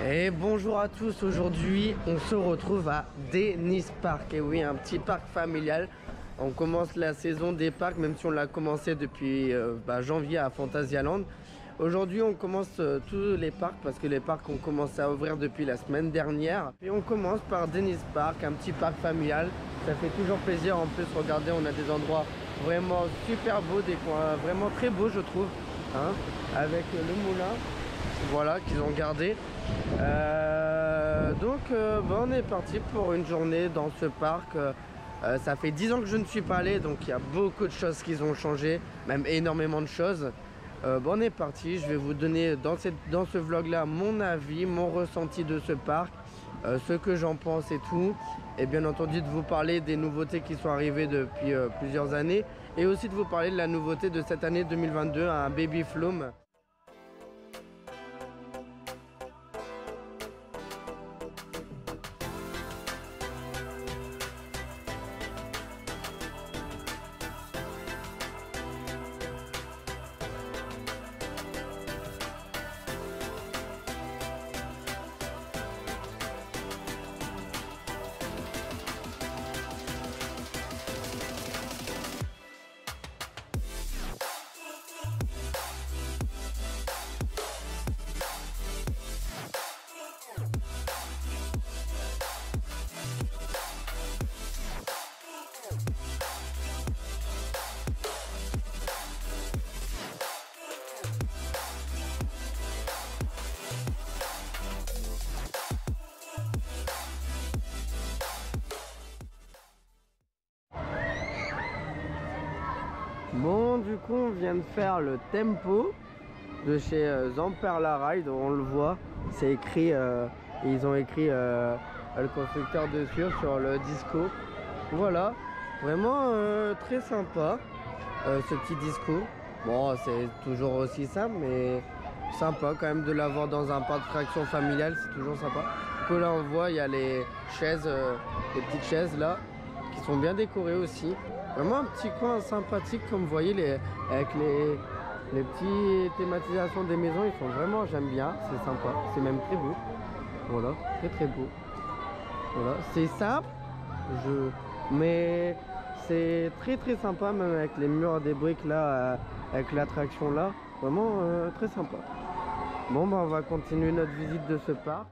Et bonjour à tous, aujourd'hui on se retrouve à Dennis Park. Et oui, un petit parc familial. On commence la saison des parcs, même si on l'a commencé depuis janvier à Phantasialand. Aujourd'hui on commence tous les parcs parce que les parcs ont commencé à ouvrir depuis la semaine dernière. Et on commence par Dennis Park, un petit parc familial. Ça fait toujours plaisir. En plus, regardez, on a des endroits vraiment super beaux, des coins vraiment très beaux je trouve, hein, avec le moulin, voilà, qu'ils ont gardé. On est parti pour une journée dans ce parc. Ça fait 10 ans que je ne suis pas allé, donc il y a beaucoup de choses qui ont changé, même énormément de choses. On est parti, je vais vous donner dans ce vlog là mon avis, mon ressenti de ce parc, ce que j'en pense et tout. Et bien entendu de vous parler des nouveautés qui sont arrivées depuis plusieurs années. Et aussi de vous parler de la nouveauté de cette année 2022, un Baby Flume. Bon, du coup on vient de faire le tempo de chez Zamperla Ride. On le voit, c'est écrit, ils ont écrit le constructeur dessus sur le disco. Voilà, vraiment très sympa ce petit disco. Bon, c'est toujours aussi simple, mais sympa quand même de l'avoir dans un parc d'attractions familial, c'est toujours sympa. Du coup là on voit, il y a les chaises, les petites chaises là, qui sont bien décorées aussi. Vraiment un petit coin sympathique, comme vous voyez, avec les petites thématisations des maisons, ils sont vraiment, j'aime bien, c'est sympa, c'est même très beau. Voilà, très très beau. Voilà, c'est simple, mais c'est très très sympa, même avec les murs des briques là, avec l'attraction là, vraiment très sympa. Bon, on va continuer notre visite de ce parc.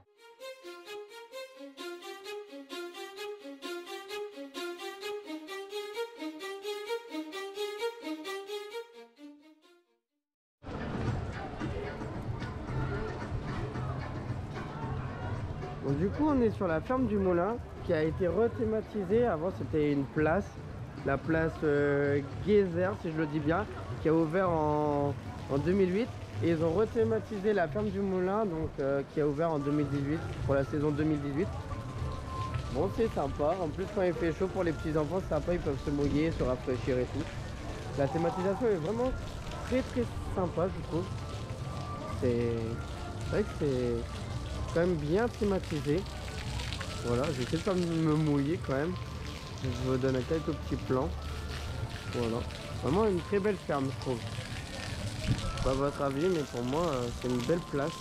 Donc, du coup on est sur la ferme du Moulin qui a été rethématisée. Avant c'était une place, la place Geyser si je le dis bien, qui a ouvert en 2008. Et ils ont rethématisé la ferme du Moulin, donc qui a ouvert en 2018 pour la saison 2018. Bon, c'est sympa, en plus quand il fait chaud pour les petits enfants c'est sympa, ils peuvent se mouiller, se rafraîchir et tout. La thématisation est vraiment très très sympa je trouve. C'est vrai que c'est quand même bien thématisé. Voilà, j'essaie de pas me mouiller quand même. Je vous donne quelques petits plans. Voilà, vraiment une très belle ferme je trouve. Pas votre avis, mais pour moi c'est une belle place.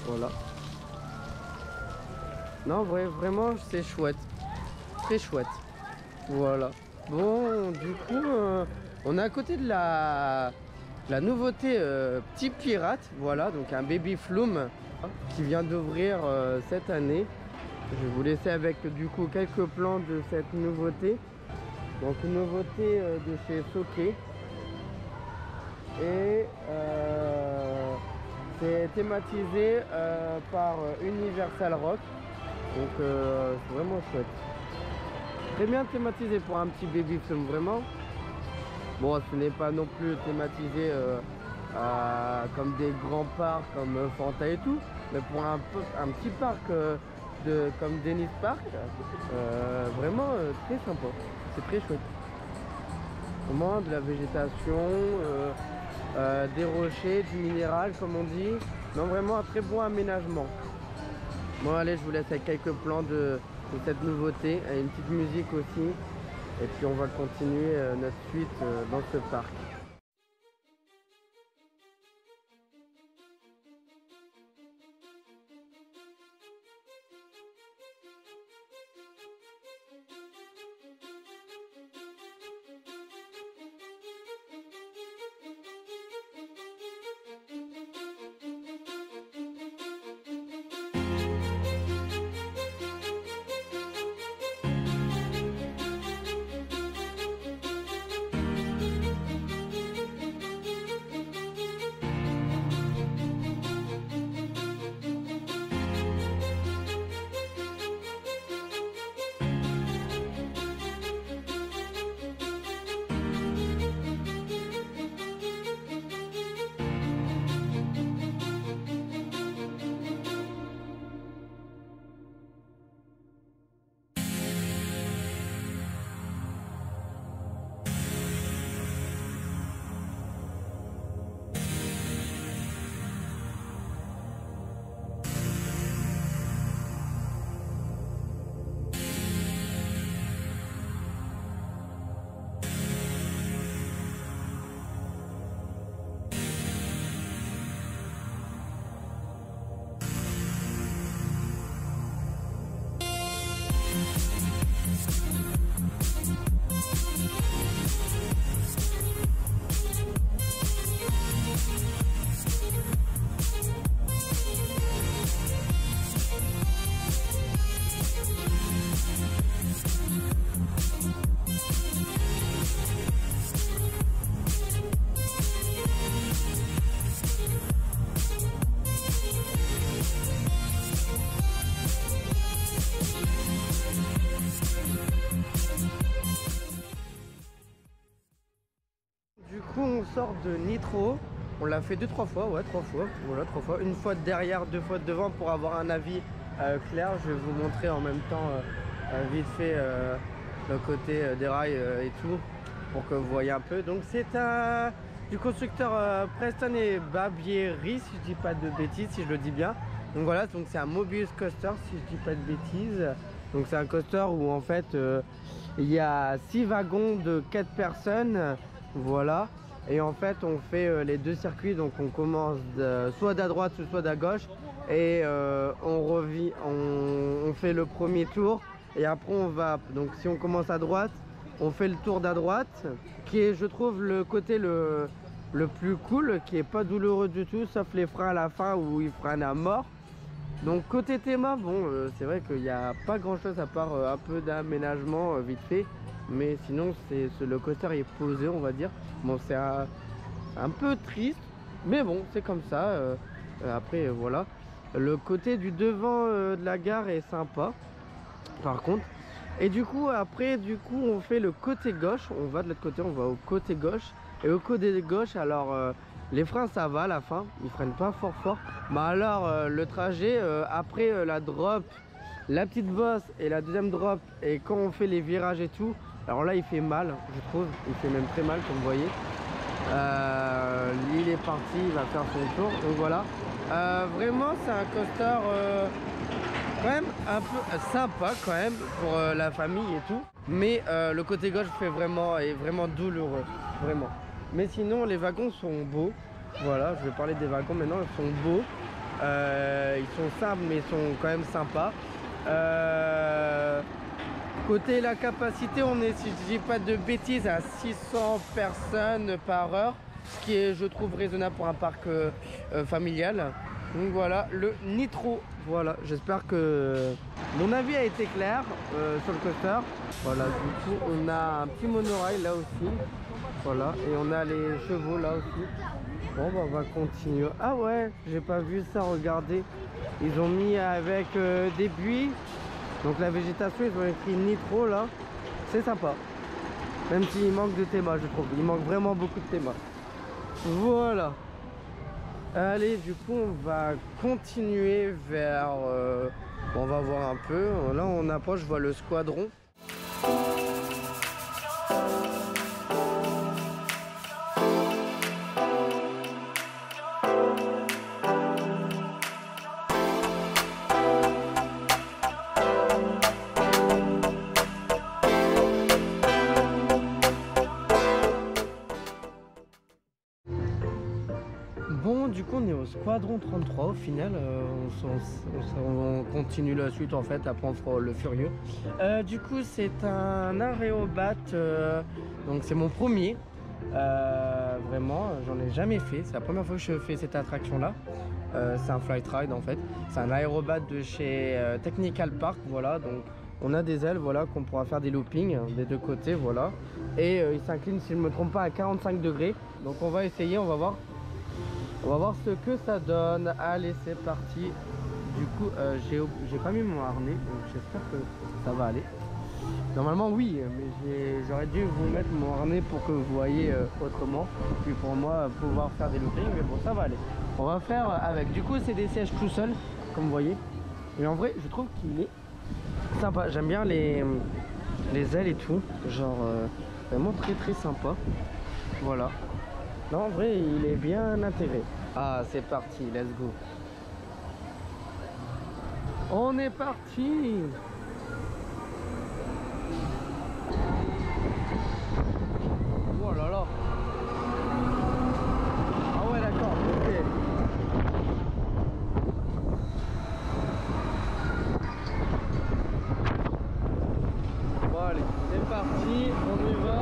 Voilà. Non, vrai, vraiment c'est chouette, très chouette. Voilà. Bon, du coup on est à côté de la nouveauté Petit Pirate. Voilà, donc un Baby Flume qui vient d'ouvrir cette année. Je vais vous laisser avec du coup quelques plans de cette nouveauté. Donc une nouveauté de chez Soke. Et c'est thématisé par Universal Rock. Donc c'est vraiment chouette. Très bien thématisé pour un petit Baby Flume, vraiment. Bon, ce n'est pas non plus thématisé comme des grands parcs comme Fanta et tout, mais pour un petit parc comme Dennis Park, vraiment très sympa, c'est très chouette. Vraiment de la végétation, des rochers, du minéral comme on dit, non, vraiment un très bon aménagement. Bon allez, je vous laisse avec quelques plans de cette nouveauté, et une petite musique aussi, et puis on va continuer notre suite dans ce parc. du coup on sort de Nitro. On l'a fait 2-3 fois, ouais 3 fois. Voilà 3 fois. Une fois derrière, 2 fois devant pour avoir un avis clair. Je vais vous montrer en même temps vite fait le côté des rails et tout pour que vous voyez un peu. Donc c'est un du constructeur Preston et Barbieri, si je dis pas de bêtises, si je le dis bien. Donc voilà, donc c'est un Mobius Coaster, si je dis pas de bêtises. Donc c'est un coaster où en fait il y a 6 wagons de 4 personnes, voilà. Et en fait on fait les 2 circuits, donc on commence soit d'à droite soit d'à gauche. Et on fait le premier tour et après on va, donc si on commence à droite, on fait le tour d'à droite, qui est je trouve le côté le plus cool, qui est pas douloureux du tout, sauf les freins à la fin où ils freinent à mort. Donc côté théma, bon c'est vrai qu'il n'y a pas grand chose à part un peu d'aménagement vite fait, mais sinon le coaster est posé, on va dire. Bon c'est un peu triste, mais bon c'est comme ça. Après voilà, le côté du devant de la gare est sympa par contre. Et du coup après on fait le côté gauche, on va de l'autre côté, on va au côté gauche. Et au côté gauche, alors les freins ça va à la fin, ils freinent pas fort. Mais alors le trajet après la drop, la petite bosse et la deuxième drop, et quand on fait les virages et tout, alors là il fait mal, je trouve, il fait même très mal comme vous voyez. Il est parti, il va faire son tour, donc voilà. Vraiment c'est un coaster quand même un peu sympa quand même pour la famille et tout. Mais le côté gauche est vraiment douloureux, vraiment. Mais sinon les wagons sont beaux. Voilà, je vais parler des wagons maintenant, ils sont beaux. Ils sont simples mais ils sont quand même sympas. Côté la capacité, on est, si je dis pas de bêtises, à 600 personnes par heure. Ce qui est je trouve raisonnable pour un parc familial. Donc voilà le Nitro. Voilà, j'espère que mon avis a été clair sur le coaster. Voilà, du coup on a un petit monorail là aussi. Voilà, et on a les chevaux là aussi. Bon bah on va continuer. Ah ouais, j'ai pas vu ça, regardez. Ils ont mis avec des buis. Donc la végétation, ils ont écrit Nitro là. C'est sympa. Même s'il manque de théma, je trouve. Il manque vraiment beaucoup de théma. Voilà. Allez, du coup on va continuer vers on va voir un peu. Là on approche, je vois le squadron. Bon, du coup on est au squadron 33 au final, on continue la suite en fait, après on fera le furieux. Du coup c'est un aérobat, donc c'est mon premier, vraiment j'en ai jamais fait, c'est la première fois que je fais cette attraction là. C'est un flight ride en fait, c'est un aérobat de chez Technical Park, voilà. Donc on a des ailes, voilà, qu'on pourra faire des loopings des deux côtés, voilà. Et il s'incline, si je ne me trompe pas, à 45 degrés, donc on va essayer, on va voir. On va voir ce que ça donne. Allez, c'est parti. Du coup, j'ai pas mis mon harnais, donc j'espère que ça va aller. Normalement, oui, mais j'aurais dû vous mettre mon harnais pour que vous voyez autrement. Puis pour moi, pouvoir faire des loopings, mais bon, ça va aller. On va faire avec. Du coup, c'est des sièges tout seuls, comme vous voyez. Et en vrai, je trouve qu'il est sympa. J'aime bien les ailes et tout. Genre, vraiment très sympa. Voilà. Non, en vrai, il est bien intégré. Ah, c'est parti, let's go. On est parti. Oh là là. Ah ouais, d'accord, ok. Bon, allez, c'est parti, on y va.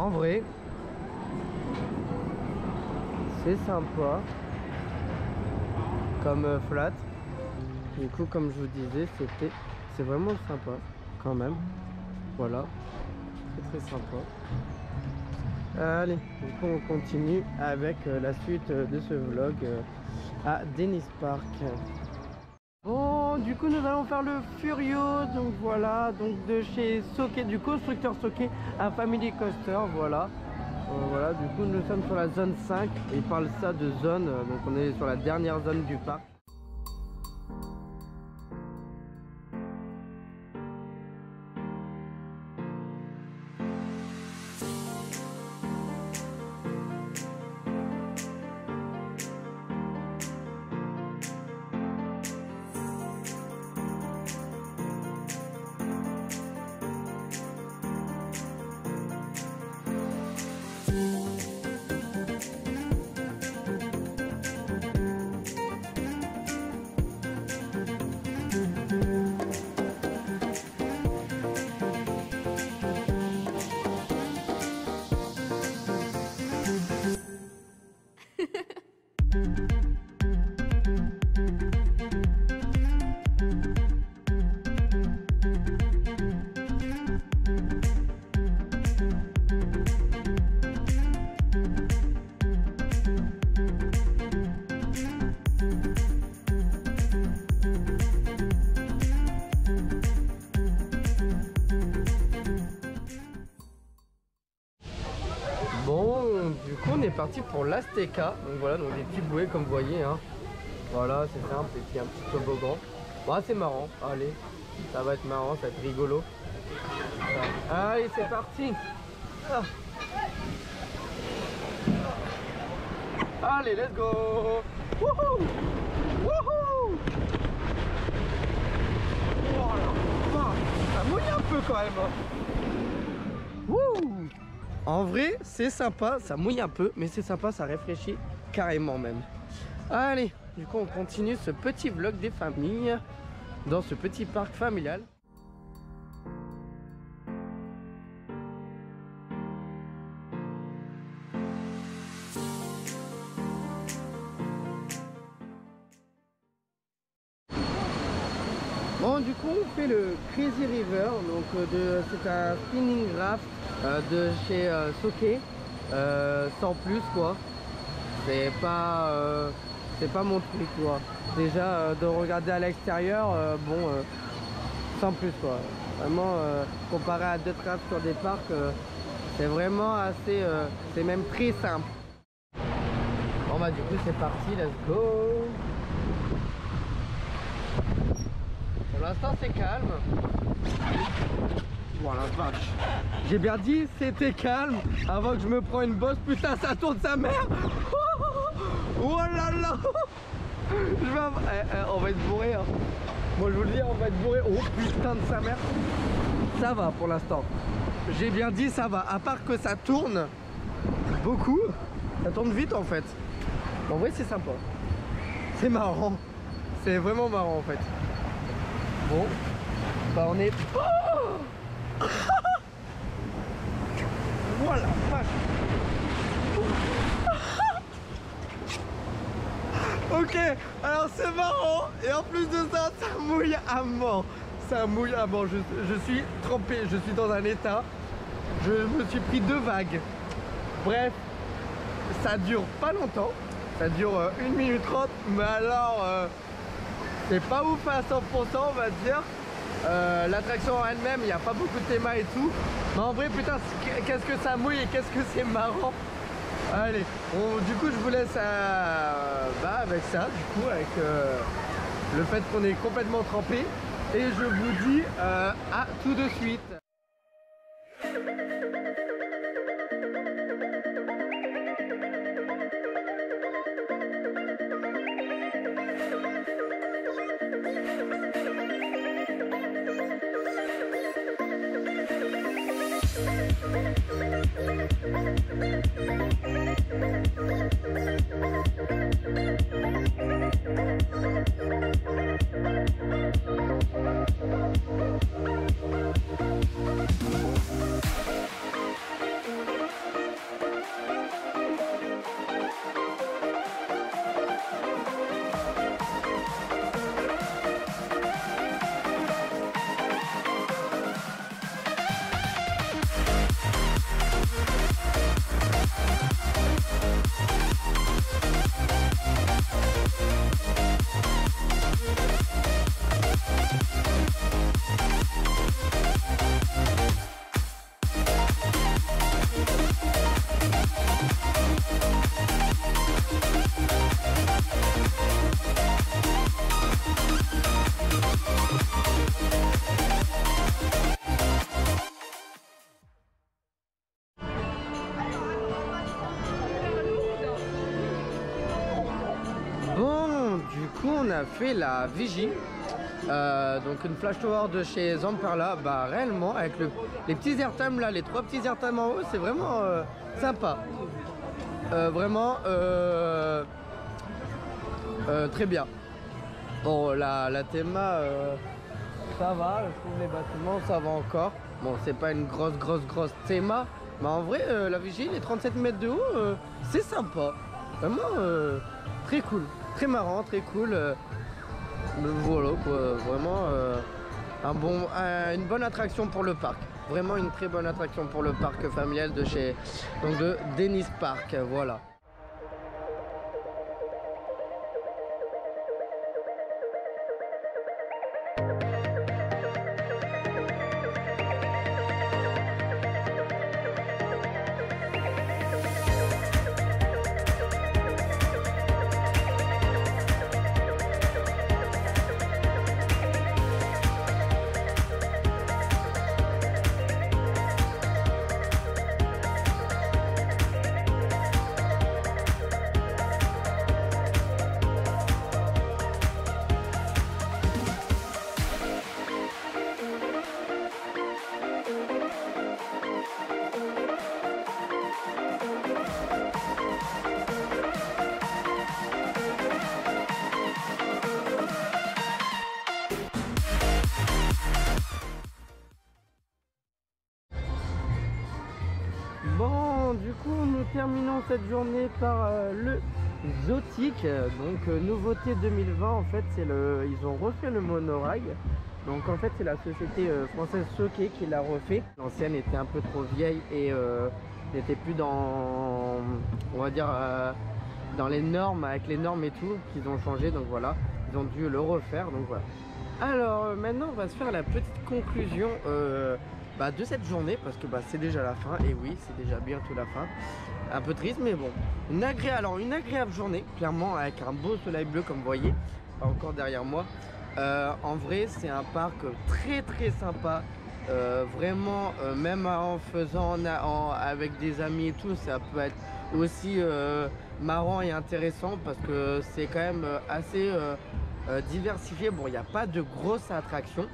En vrai, c'est sympa comme flat. Du coup, comme je vous disais, c'est vraiment sympa quand même. Voilà, c'est très sympa. Allez, du coup on continue avec la suite de ce vlog à Dennis Park. Bon, du coup nous allons faire le Furio, donc voilà, donc de chez Soke, du constructeur Soke à Family Coaster, voilà. Voilà, du coup nous sommes sur la zone 5, et il parle ça de zone, donc on est sur la dernière zone du parc. Bon, du coup on est parti pour l'Azteca. Donc voilà, donc des petits bouées comme vous voyez, hein. Voilà, c'est simple, et puis un petit toboggan. Bon, c'est marrant, allez, ça va être marrant, ça va être rigolo. Allez, c'est parti. Ah. Allez, let's go. Wouhou. Wouhou. Voilà. Ça mouille un peu quand même, hein. Wouh. En vrai, c'est sympa, ça mouille un peu, mais c'est sympa, ça réfléchit carrément même. Allez, du coup on continue ce petit vlog des familles dans ce petit parc familial. Bon, du coup on fait le Crazy River, donc c'est un spinning raft de chez Soke, sans plus quoi. C'est pas mon truc quoi. Déjà de regarder à l'extérieur, bon, sans plus quoi. Vraiment comparé à d'autres rafts sur des parcs, c'est vraiment assez, c'est même très simple. Bon bah du coup c'est parti, let's go. Pour l'instant c'est calme. Voilà, vache. J'ai bien dit c'était calme avant que je me prends une bosse. Putain, ça tourne sa mère. Oh là là. On va être bourré, hein. Moi je vous le dis, on va être bourré. Oh putain de sa mère. Ça va pour l'instant. J'ai bien dit ça va. À part que ça tourne beaucoup. Ça tourne vite en fait. En vrai c'est sympa. C'est marrant. C'est vraiment marrant en fait. Bon. Bah on est... Oh. Voilà, vache. Ok, alors c'est marrant. Et en plus de ça, ça mouille à mort. Ça mouille à mort. Je suis trempé, je suis dans un état. Je me suis pris 2 vagues. Bref, ça dure pas longtemps. Ça dure 1 minute 30. Mais alors, c'est pas ouf à 100%, on va dire. L'attraction en elle-même, il n'y a pas beaucoup de théma et tout. Mais en vrai, putain, qu'est-ce que ça mouille et qu'est-ce que c'est marrant. Allez, du coup, je vous laisse avec ça, du coup, avec le fait qu'on est complètement trempé. Et je vous dis à tout de suite. a fait la vigie. Donc une flash tower de chez Zamperla, bah réellement avec les petits airtime là, les 3 petits airtime en haut, c'est vraiment sympa. Vraiment très bien. Bon, la théma ça va, je trouve les bâtiments ça va encore. Bon, c'est pas une grosse théma, mais en vrai la vigie, les 37 mètres de haut, c'est sympa. Vraiment très cool, très marrant, très cool. Voilà quoi, vraiment une bonne attraction pour le parc. Vraiment une très bonne attraction pour le parc familial de chez de Dennis Park, voilà. Bon, du coup, nous terminons cette journée par le Zotique. Donc, nouveauté 2020, en fait, ils ont refait le monorail. Donc, en fait, c'est la société française Choquet qui l'a refait. L'ancienne était un peu trop vieille et n'était plus dans, on va dire, dans les normes, avec les normes et tout, qu'ils ont changé. Donc, voilà, ils ont dû le refaire. Donc, voilà. Alors, maintenant, on va se faire la petite conclusion de cette journée, parce que c'est déjà la fin, et oui, c'est déjà bientôt la fin. Un peu triste, mais bon. Une agréable journée, clairement, avec un beau soleil bleu, comme vous voyez, encore derrière moi. En vrai, c'est un parc très sympa. Vraiment, même en faisant avec des amis et tout, ça peut être aussi marrant et intéressant, parce que c'est quand même assez diversifié. Bon, il n'y a pas de grosses attractions.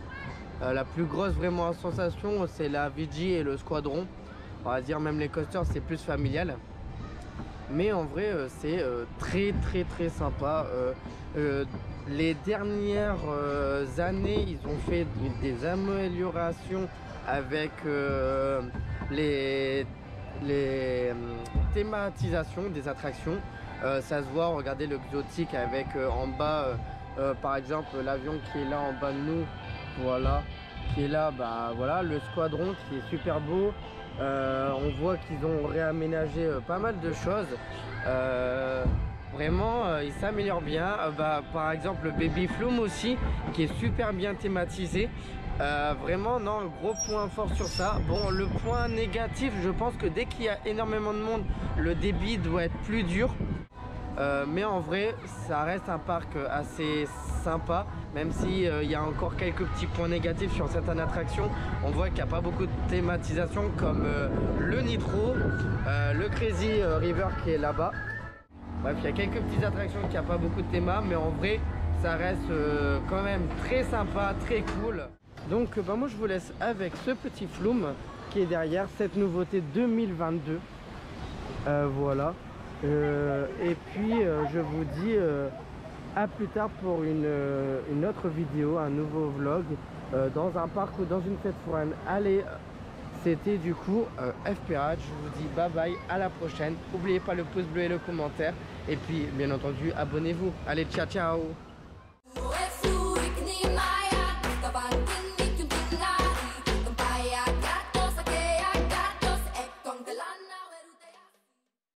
La plus grosse vraiment sensation, c'est la vigie et le squadron. On va dire même les coasters, c'est plus familial. Mais en vrai, c'est très sympa. Les dernières années, ils ont fait des améliorations avec les thématisations des attractions. Ça se voit, regardez le Xotique avec en bas, par exemple, l'avion qui est là en bas de nous. Voilà, qui est là, voilà, le squadron qui est super beau. On voit qu'ils ont réaménagé pas mal de choses. Vraiment, ils s'améliorent bien. Par exemple, le Baby Flume aussi, qui est super bien thématisé. Vraiment, non, gros point fort sur ça. Bon, le point négatif, je pense que dès qu'il y a énormément de monde, le débit doit être plus dur. Mais en vrai, ça reste un parc assez sympa, même si il y a encore quelques petits points négatifs sur certaines attractions. On voit qu'il n'y a pas beaucoup de thématisation, comme le Nitro, le Crazy River qui est là-bas. Bref, il y a quelques petites attractions qui n'ont pas beaucoup de théma, mais en vrai, ça reste quand même très sympa, très cool. Donc moi je vous laisse avec ce petit Flume qui est derrière, cette nouveauté 2022. Voilà. Et puis je vous dis à plus tard pour une autre vidéo, un nouveau vlog dans un parc ou dans une fête foraine. Allez, c'était du coup FPH, je vous dis bye bye, à la prochaine. N'oubliez pas le pouce bleu et le commentaire, et puis bien entendu abonnez-vous. Allez, ciao ciao.